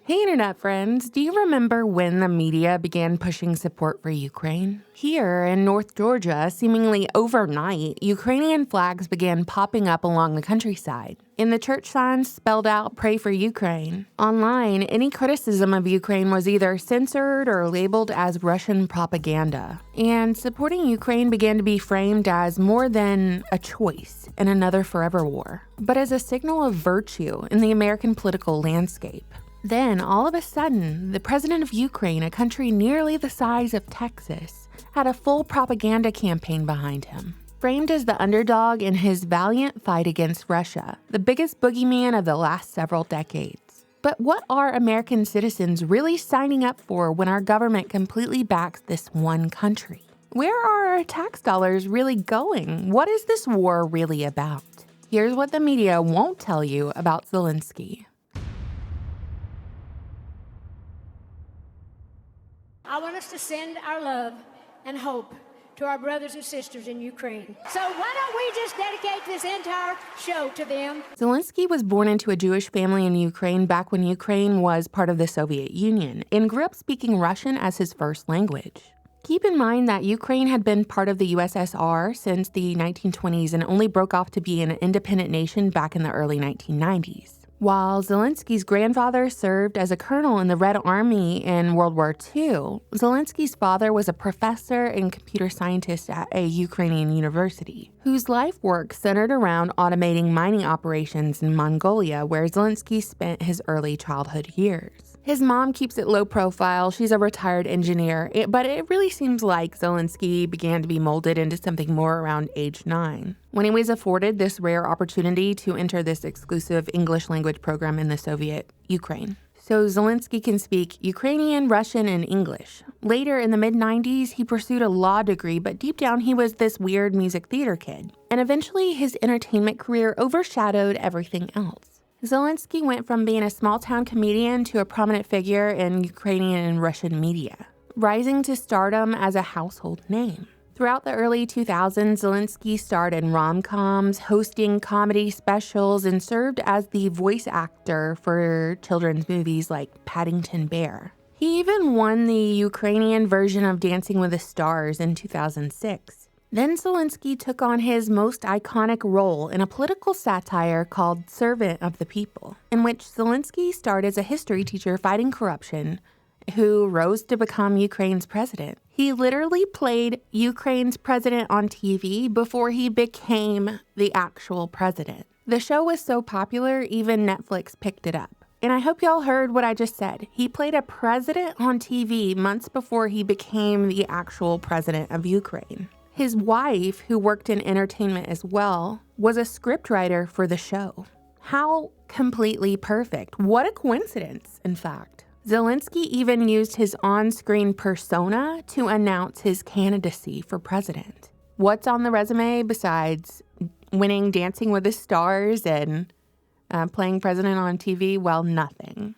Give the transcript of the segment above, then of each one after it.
Hey Internet friends, do you remember when the media began pushing support for Ukraine? Here in North Georgia, seemingly overnight, Ukrainian flags began popping up along the countryside. And the church signs spelled out, "Pray for Ukraine." Online, any criticism of Ukraine was either censored or labeled as Russian propaganda. And supporting Ukraine began to be framed as more than a choice in another forever war, but as a signal of virtue in the American political landscape. Then, all of a sudden, the president of Ukraine, a country nearly the size of Texas, had a full propaganda campaign behind him. Framed as the underdog in his valiant fight against Russia, the biggest boogeyman of the last several decades. But what are American citizens really signing up for when our government completely backs this one country? Where are our tax dollars really going? What is this war really about? Here's what the media won't tell you about Zelenskyy. I want us to send our love and hope to our brothers and sisters in Ukraine. So why don't we just dedicate this entire show to them? Zelenskyy was born into a Jewish family in Ukraine back when Ukraine was part of the Soviet Union and grew up speaking Russian as his first language. Keep in mind that Ukraine had been part of the USSR since the 1920s and only broke off to be an independent nation back in the early 1990s. While Zelenskyy's grandfather served as a colonel in the Red Army in World War II, Zelenskyy's father was a professor and computer scientist at a Ukrainian university, whose life work centered around automating mining operations in Mongolia, where Zelenskyy spent his early childhood years. His mom keeps it low profile. She's a retired engineer, but it really seems like Zelenskyy began to be molded into something more around age 9, when he was afforded this rare opportunity to enter this exclusive English language program in the Soviet Ukraine. So Zelenskyy can speak Ukrainian, Russian, and English. Later in the mid-90s, he pursued a law degree, but deep down he was this weird music theater kid. And eventually his entertainment career overshadowed everything else. Zelenskyy went from being a small-town comedian to a prominent figure in Ukrainian and Russian media, rising to stardom as a household name. Throughout the early 2000s, Zelenskyy starred in rom-coms, hosting comedy specials, and served as the voice actor for children's movies like Paddington Bear. He even won the Ukrainian version of Dancing with the Stars in 2006. Then Zelenskyy took on his most iconic role in a political satire called Servant of the People, in which Zelenskyy starred as a history teacher fighting corruption who rose to become Ukraine's president. He literally played Ukraine's president on TV before he became the actual president. The show was so popular, even Netflix picked it up. And I hope y'all heard what I just said. He played a president on TV months before he became the actual president of Ukraine. His wife, who worked in entertainment as well, was a scriptwriter for the show. How completely perfect. What a coincidence, in fact. Zelenskyy even used his on-screen persona to announce his candidacy for president. What's on the resume besides winning Dancing with the Stars and playing president on TV? Well, nothing.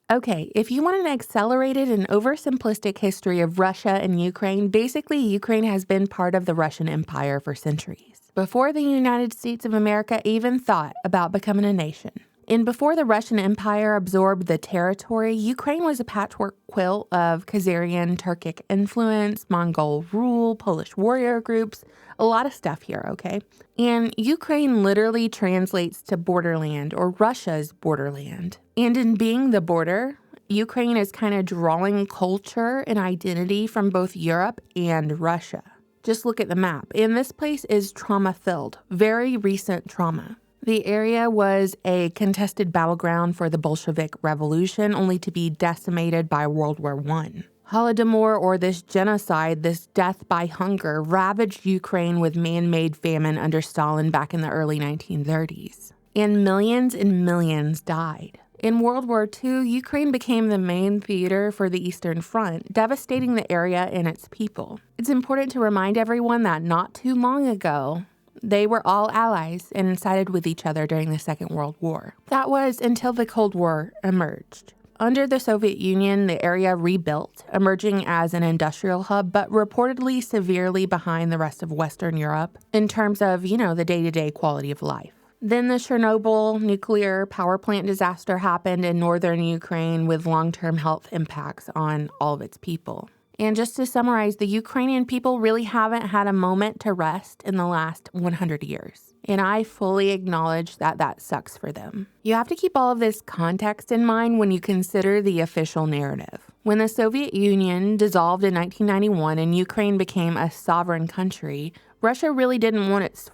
Okay, if you want an accelerated and oversimplistic history of Russia and Ukraine, basically Ukraine has been part of the Russian Empire for centuries, before the United States of America even thought about becoming a nation. And before the Russian Empire absorbed the territory, Ukraine was a patchwork quilt of Khazarian Turkic influence, Mongol rule, Polish warrior groups, a lot of stuff here, okay? And Ukraine literally translates to borderland, or Russia's borderland. And in being the border, Ukraine is kind of drawing culture and identity from both Europe and Russia. Just look at the map. And this place is trauma-filled, very recent trauma. The area was a contested battleground for the Bolshevik Revolution, only to be decimated by World War I. Holodomor, or this genocide, this death by hunger, ravaged Ukraine with man-made famine under Stalin back in the early 1930s. And millions died. In World War II, Ukraine became the main theater for the Eastern Front, devastating the area and its people. It's important to remind everyone that not too long ago, they were all allies and sided with each other during the Second World War. That was until the Cold War emerged. Under the Soviet Union, the area rebuilt, emerging as an industrial hub, but reportedly severely behind the rest of Western Europe in terms of, the day-to-day quality of life. Then the Chernobyl nuclear power plant disaster happened in northern Ukraine with long-term health impacts on all of its people. And just to summarize, the Ukrainian people really haven't had a moment to rest in the last 100 years. And I fully acknowledge that that sucks for them. You have to keep all of this context in mind when you consider the official narrative. When the Soviet Union dissolved in 1991 and Ukraine became a sovereign country, Russia really didn't want its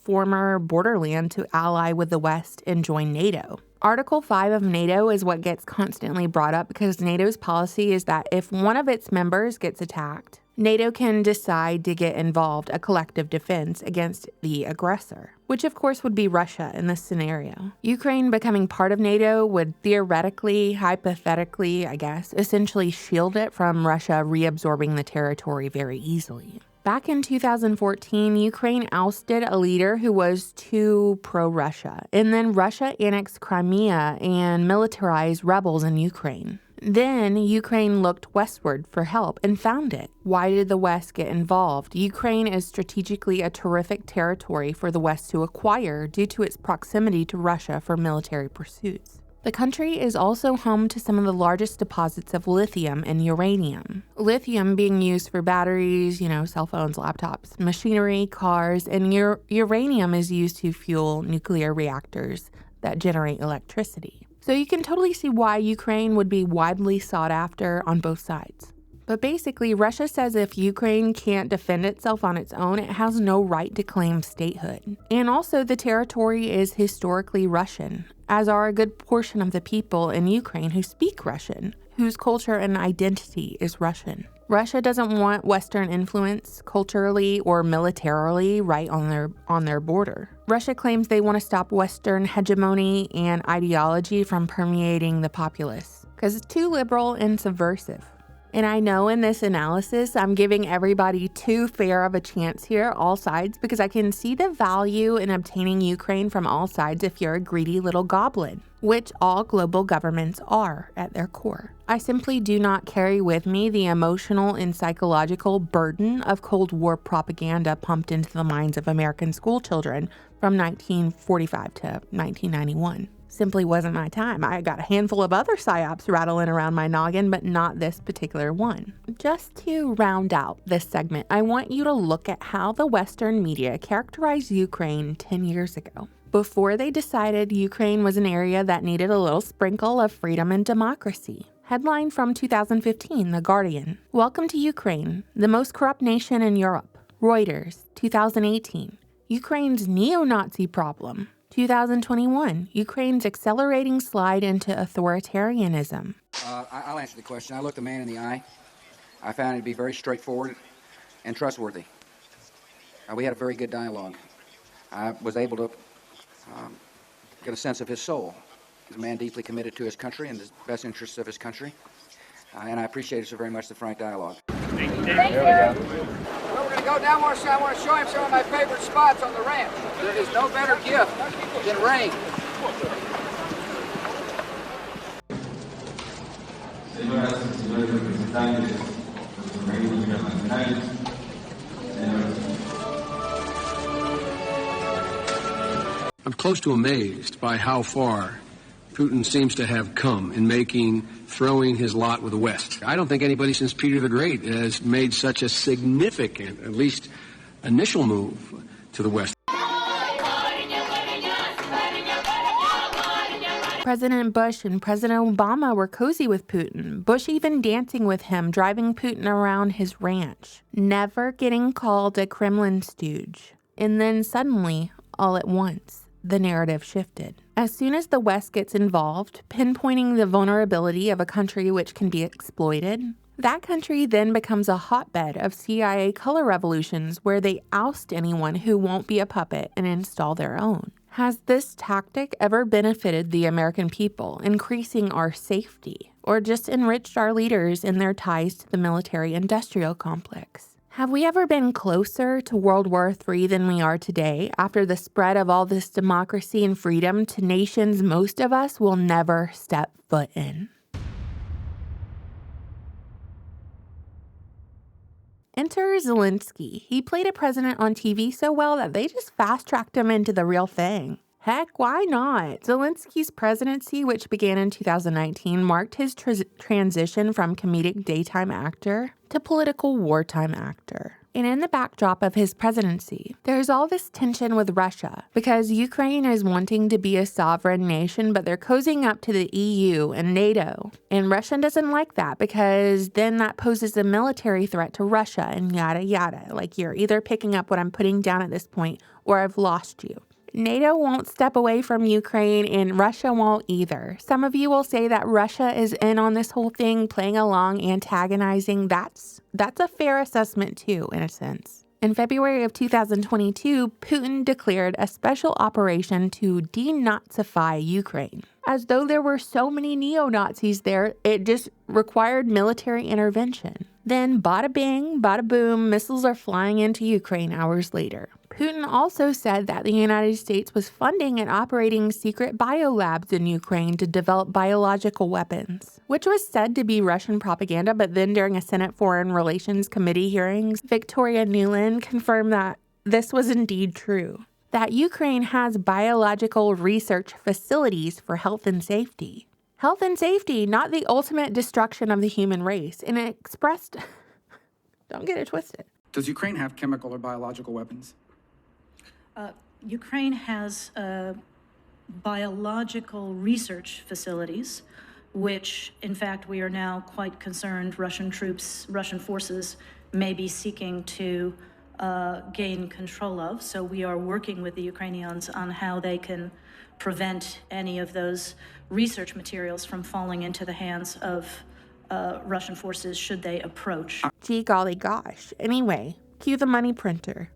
former borderland to ally with the West and join NATO. Article 5 of NATO is what gets constantly brought up because NATO's policy is that if one of its members gets attacked, NATO can decide to get involved, a collective defense against the aggressor, which of course would be Russia in this scenario. Ukraine becoming part of NATO would theoretically, hypothetically, essentially shield it from Russia reabsorbing the territory very easily. Back in 2014, Ukraine ousted a leader who was too pro-Russia, and then Russia annexed Crimea and militarized rebels in Ukraine. Then Ukraine looked westward for help and found it. Why did the West get involved? Ukraine is strategically a terrific territory for the West to acquire due to its proximity to Russia for military pursuits. The country is also home to some of the largest deposits of lithium and uranium. Lithium being used for batteries, cell phones, laptops, machinery, cars, and uranium is used to fuel nuclear reactors that generate electricity. So you can totally see why Ukraine would be widely sought after on both sides. But basically, Russia says if Ukraine can't defend itself on its own, it has no right to claim statehood. And also, the territory is historically Russian, as are a good portion of the people in Ukraine who speak Russian, whose culture and identity is Russian. Russia doesn't want Western influence culturally or militarily right on their border. Russia claims they want to stop Western hegemony and ideology from permeating the populace because it's too liberal and subversive. And I know in this analysis, I'm giving everybody too fair of a chance here, all sides, because I can see the value in obtaining Ukraine from all sides if you're a greedy little goblin, which all global governments are at their core. I simply do not carry with me the emotional and psychological burden of Cold War propaganda pumped into the minds of American schoolchildren from 1945 to 1991. Simply wasn't my time. I got a handful of other psyops rattling around my noggin, but not this particular one. Just to round out this segment, I want you to look at how the Western media characterized Ukraine 10 years ago, before they decided Ukraine was an area that needed a little sprinkle of freedom and democracy. Headline from 2015, The Guardian. Welcome to Ukraine, the most corrupt nation in Europe. Reuters, 2018. Ukraine's neo-Nazi problem. 2021, Ukraine's accelerating slide into authoritarianism. I'll answer the question. I looked the man in the eye. I found it to be very straightforward and trustworthy. We had a very good dialogue. I was able to get a sense of his soul. He's a man deeply committed to his country and the best interests of his country. And I appreciated so very much the frank dialogue. Thank you. Well, we're going to go down more. I want to show him some of my favorite spots on the ranch. There is no better gift than rain. Señoras y señores representantes de los organismos internacionales, I'm close to amazed by how far Putin seems to have come in throwing his lot with the West. I don't think anybody since Peter the Great has made such a significant, at least initial move to the West. President Bush and President Obama were cozy with Putin, Bush even dancing with him, driving Putin around his ranch, never getting called a Kremlin stooge. And then suddenly, all at once, the narrative shifted. As soon as the West gets involved, pinpointing the vulnerability of a country which can be exploited, that country then becomes a hotbed of CIA color revolutions where they oust anyone who won't be a puppet and install their own. Has this tactic ever benefited the American people, increasing our safety, or just enriched our leaders in their ties to the military-industrial complex? Have we ever been closer to World War III than we are today after the spread of all this democracy and freedom to nations most of us will never step foot in? Enter Zelenskyy. He played a president on TV so well that they just fast-tracked him into the real thing. Heck, why not? Zelenskyy's presidency, which began in 2019, marked his transition from comedic daytime actor to political wartime actor. And in the backdrop of his presidency, there's all this tension with Russia because Ukraine is wanting to be a sovereign nation, but they're cozying up to the EU and NATO. And Russia doesn't like that because then that poses a military threat to Russia and yada yada. Like, you're either picking up what I'm putting down at this point or I've lost you. NATO won't step away from Ukraine and Russia won't either. Some of you will say that Russia is in on this whole thing, playing along, antagonizing. That's a fair assessment too, in a sense. In February of 2022, Putin declared a special operation to denazify Ukraine. As though there were so many neo-Nazis there, it just required military intervention. Then bada bing, bada boom, missiles are flying into Ukraine hours later. Putin also said that the United States was funding and operating secret biolabs in Ukraine to develop biological weapons, which was said to be Russian propaganda, but then during a Senate Foreign Relations Committee hearings, Victoria Nuland confirmed that this was indeed true, that Ukraine has biological research facilities for health and safety. Health and safety, not the ultimate destruction of the human race. And it expressed, don't get it twisted. Does Ukraine have chemical or biological weapons? Ukraine has biological research facilities, which, in fact, we are now quite concerned Russian forces may be seeking to gain control of. So we are working with the Ukrainians on how they can prevent any of those research materials from falling into the hands of Russian forces should they approach. Gee golly gosh. Anyway, cue the money printer.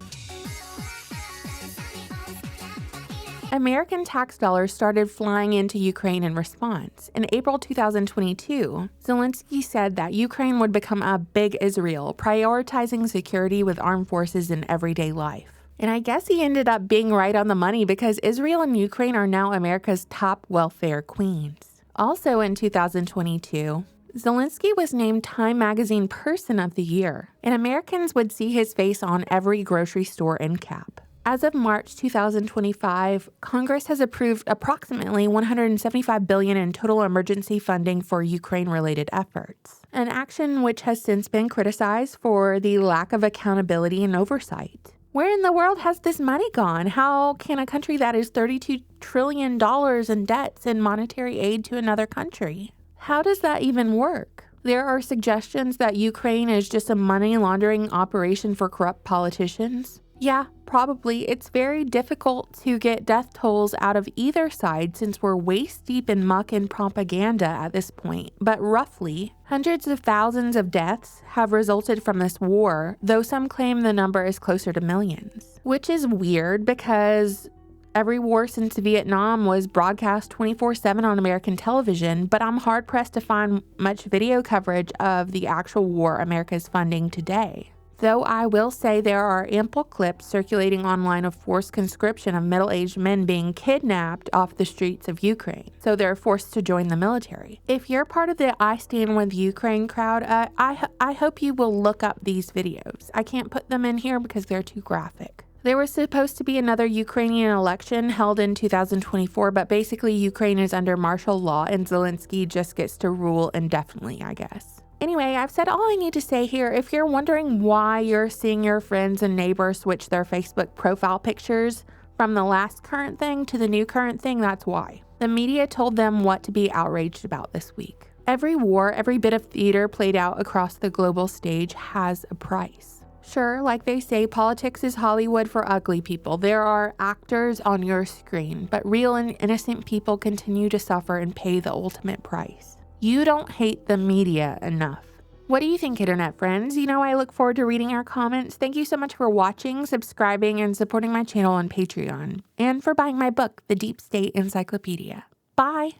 American tax dollars started flying into Ukraine in response. In April 2022, Zelenskyy said that Ukraine would become a big Israel, prioritizing security with armed forces in everyday life. And I guess he ended up being right on the money because Israel and Ukraine are now America's top welfare queens. Also in 2022, Zelenskyy was named Time Magazine Person of the Year, and Americans would see his face on every grocery store end cap. As of March 2025, Congress has approved approximately $175 billion in total emergency funding for Ukraine-related efforts, an action which has since been criticized for the lack of accountability and oversight. Where in the world has this money gone? How can a country that is $32 trillion in debts and monetary aid to another country? How does that even work? There are suggestions that Ukraine is just a money laundering operation for corrupt politicians. Yeah, probably. It's very difficult to get death tolls out of either side since we're waist deep in muck and propaganda at this point. But roughly, hundreds of thousands of deaths have resulted from this war, though some claim the number is closer to millions. Which is weird because every war since Vietnam was broadcast 24/7 on American television, but I'm hard-pressed to find much video coverage of the actual war America is funding today. Though I will say there are ample clips circulating online of forced conscription of middle-aged men being kidnapped off the streets of Ukraine, so they're forced to join the military. If you're part of the I Stand With Ukraine crowd, I hope you will look up these videos. I can't put them in here because they're too graphic. There was supposed to be another Ukrainian election held in 2024, but basically Ukraine is under martial law and Zelenskyy just gets to rule indefinitely, I guess. Anyway, I've said all I need to say here. If you're wondering why you're seeing your friends and neighbors switch their Facebook profile pictures from the last current thing to the new current thing, that's why. The media told them what to be outraged about this week. Every war, every bit of theater played out across the global stage has a price. Sure, like they say, politics is Hollywood for ugly people. There are actors on your screen, but real and innocent people continue to suffer and pay the ultimate price. You don't hate the media enough. What do you think, internet friends? You know, I look forward to reading your comments. Thank you so much for watching, subscribing, and supporting my channel on Patreon, and for buying my book, The Deep State Encyclopedia. Bye!